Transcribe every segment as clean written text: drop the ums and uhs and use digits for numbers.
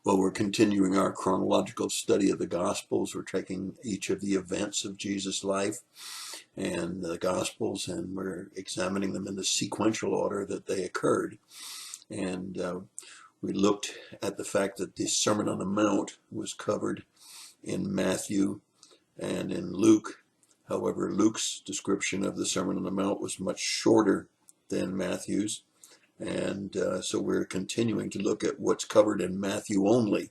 Well, we're continuing our chronological study of the Gospels. We're taking each of the events of Jesus' life and the Gospels, and we're examining them in the sequential order that they occurred. And we looked at the fact that the Sermon on the Mount was covered in Matthew and in Luke. However, Luke's description of the Sermon on the Mount was much shorter than Matthew's. And so we're continuing to look at what's covered in Matthew only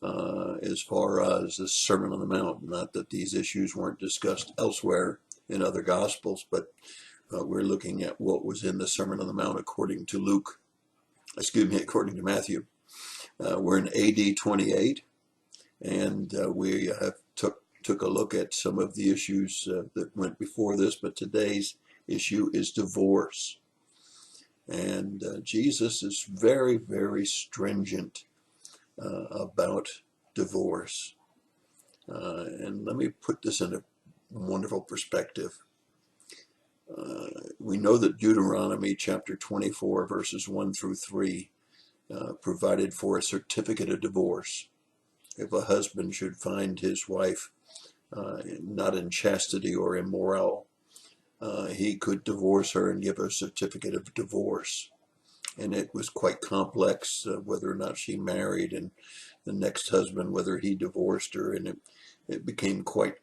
as far as the Sermon on the Mount. Not that these issues weren't discussed elsewhere in other Gospels, but we're looking at what was in the Sermon on the Mount according to according to Matthew. We're in AD 28, and we have took a look at some of the issues that went before this, but today's issue is divorce. And Jesus is very, very stringent about divorce. And let me put this in a wonderful perspective. We know that Deuteronomy chapter 24, verses 1 through 3, provided for a certificate of divorce. If a husband should find his wife not in chastity or immoral, he could divorce her and give her a certificate of divorce. And it was quite complex, whether or not she married, and the next husband, whether he divorced her, and it became quite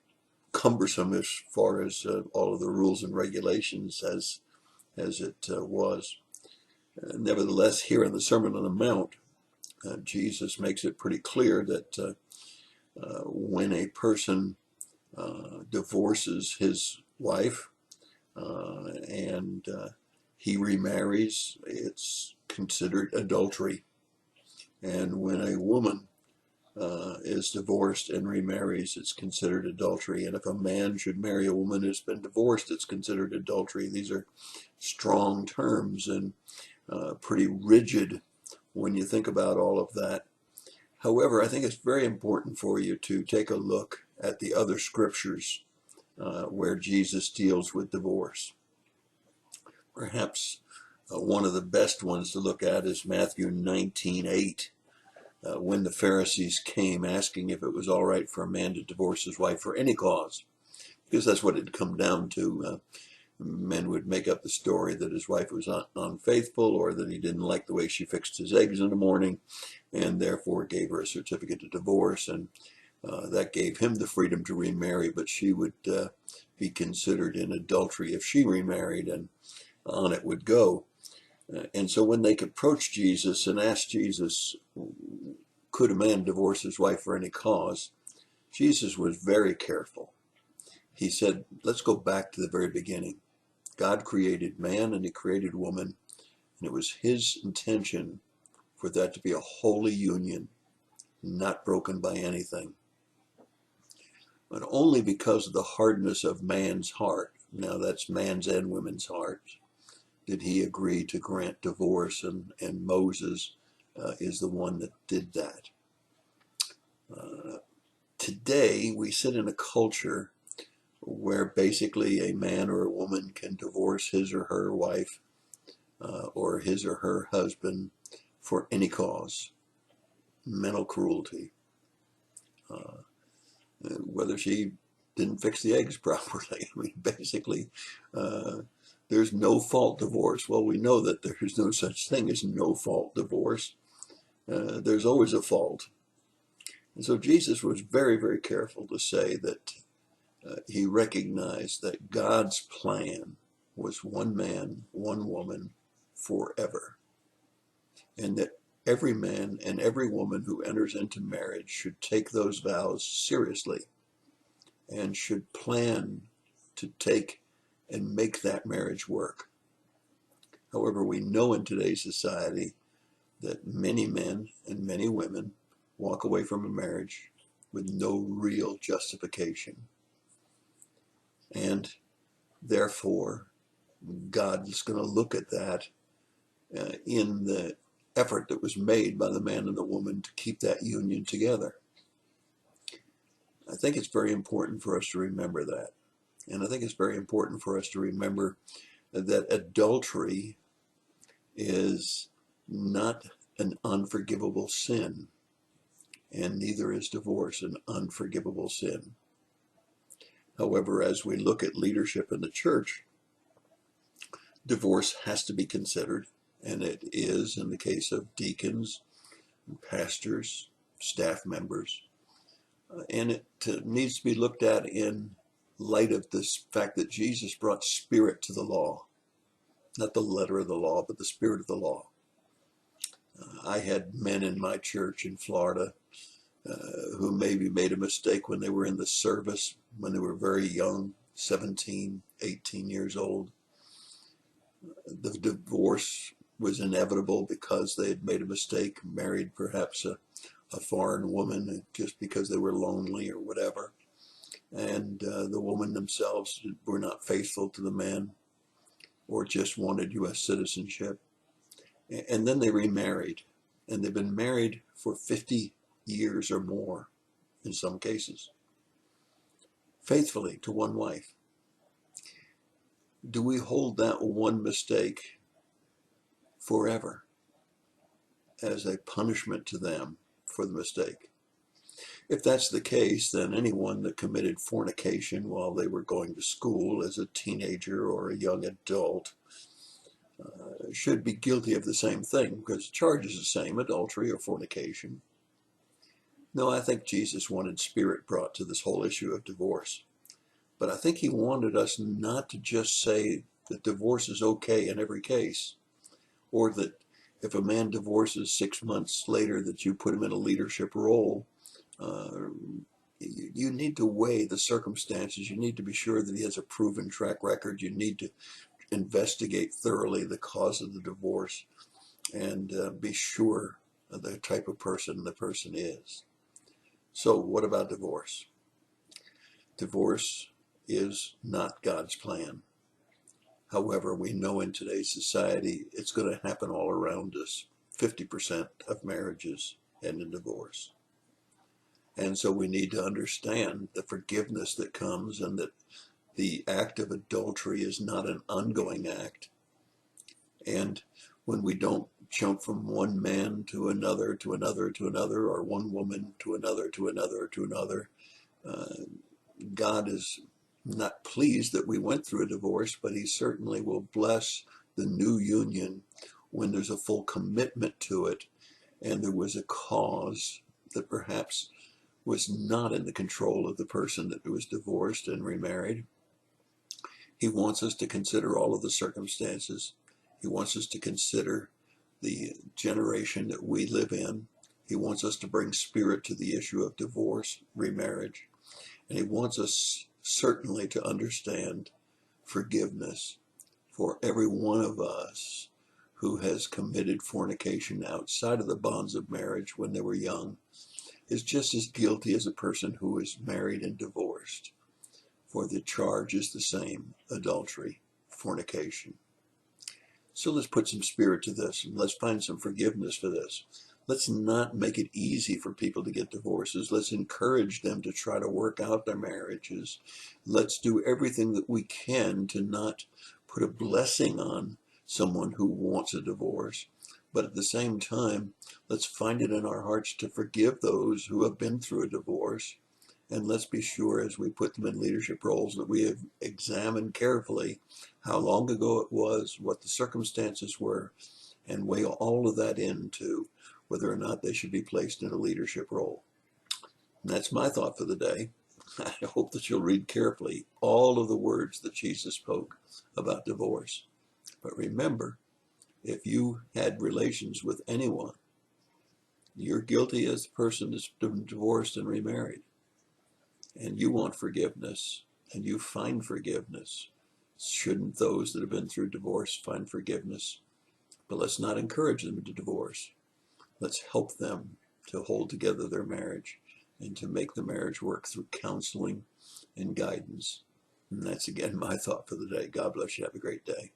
cumbersome as far as all of the rules and regulations as it was. Nevertheless, here in the Sermon on the Mount, Jesus makes it pretty clear that when a person divorces his wife and he remarries, it's considered adultery. And when a woman is divorced and remarries, it's considered adultery. And if a man should marry a woman who's been divorced, it's considered adultery. These are strong terms and pretty rigid when you think about all of that. However, I think it's very important for you to take a look at the other scriptures where Jesus deals with divorce. Perhaps one of the best ones to look at is Matthew 19:8, when the Pharisees came asking if it was all right for a man to divorce his wife for any cause, because that's what it had come down to. Men would make up the story that his wife was unfaithful, or that he didn't like the way she fixed his eggs in the morning, and therefore gave her a certificate of divorce, and that gave him the freedom to remarry, but she would be considered in adultery if she remarried, and on it would go. And so when they approached Jesus and asked Jesus, could a man divorce his wife for any cause, Jesus was very careful. He said, let's go back to the very beginning. God created man and he created woman, and it was his intention for that to be a holy union, not broken by anything. But only because of the hardness of man's heart, now that's man's and women's hearts, did he agree to grant divorce, and Moses is the one that did that. Today, we sit in a culture where basically a man or a woman can divorce his or her wife or his or her husband for any cause. Mental cruelty. Whether she didn't fix the eggs properly. I mean, basically, there's no fault divorce. Well, we know that there's no such thing as no fault divorce. There's always a fault. And so Jesus was very, very careful to say that he recognized that God's plan was one man, one woman, forever. And that every man and every woman who enters into marriage should take those vows seriously and should plan to take and make that marriage work. However, we know in today's society that many men and many women walk away from a marriage with no real justification. And therefore, God is going to look at that in the effort that was made by the man and the woman to keep that union together. I think it's very important for us to remember that. And I think it's very important for us to remember that adultery is not an unforgivable sin. and neither is divorce an unforgivable sin. However, as we look at leadership in the church, divorce has to be considered, and it is in the case of deacons, pastors, staff members, and it needs to be looked at in light of this fact that Jesus brought spirit to the law, not the letter of the law, but the spirit of the law. I had men in my church in Florida who maybe made a mistake when they were in the service, when they were very young, 17, 18 years old. The divorce was inevitable because they had made a mistake, married perhaps a foreign woman just because they were lonely or whatever. And the woman themselves were not faithful to the man or just wanted U.S. citizenship. And then they remarried, and they've been married for 50 years or more in some cases, faithfully to one wife. Do we hold that one mistake forever as a punishment to them for the mistake? If that's the case, then anyone that committed fornication while they were going to school as a teenager or a young adult should be guilty of the same thing, because the charge is the same, adultery or fornication. No, I think Jesus wanted spirit brought to this whole issue of divorce. But I think he wanted us not to just say that divorce is okay in every case, or that if a man divorces 6 months later that you put him in a leadership role. You need to weigh the circumstances. You need to be sure that he has a proven track record. You need to investigate thoroughly the cause of the divorce and be sure of the type of person the person is. So what about divorce? Divorce is not God's plan. However, we know in today's society it's going to happen all around us. 50% of marriages end in divorce. And so we need to understand the forgiveness that comes, and that the act of adultery is not an ongoing act. And when we don't jump from one man to another, to another, to another, or one woman to another, to another, to another, God is not pleased that we went through a divorce, but he certainly will bless the new union when there's a full commitment to it, and there was a cause that perhaps was not in the control of the person that was divorced and remarried. He wants us to consider all of the circumstances. He wants us to consider the generation that we live in. He wants us to bring spirit to the issue of divorce, remarriage. And he wants us certainly to understand forgiveness for every one of us who has committed fornication outside of the bonds of marriage when they were young is just as guilty as a person who is married and divorced. For the charge is the same, adultery, fornication. So let's put some spirit to this, and let's find some forgiveness for this. Let's not make it easy for people to get divorces. Let's encourage them to try to work out their marriages. Let's do everything that we can to not put a blessing on someone who wants a divorce. But at the same time, let's find it in our hearts to forgive those who have been through a divorce. And let's be sure as we put them in leadership roles that we have examined carefully how long ago it was, what the circumstances were, and weigh all of that into whether or not they should be placed in a leadership role. And that's my thought for the day. I hope that you'll read carefully all of the words that Jesus spoke about divorce. But remember, if you had relations with anyone, you're guilty as the person that's been divorced and remarried. And you want forgiveness, and you find forgiveness. Shouldn't those that have been through divorce find forgiveness? But let's not encourage them to divorce. Let's help them to hold together their marriage and to make the marriage work through counseling and guidance. And that's again my thought for the day. God bless you. Have a great day.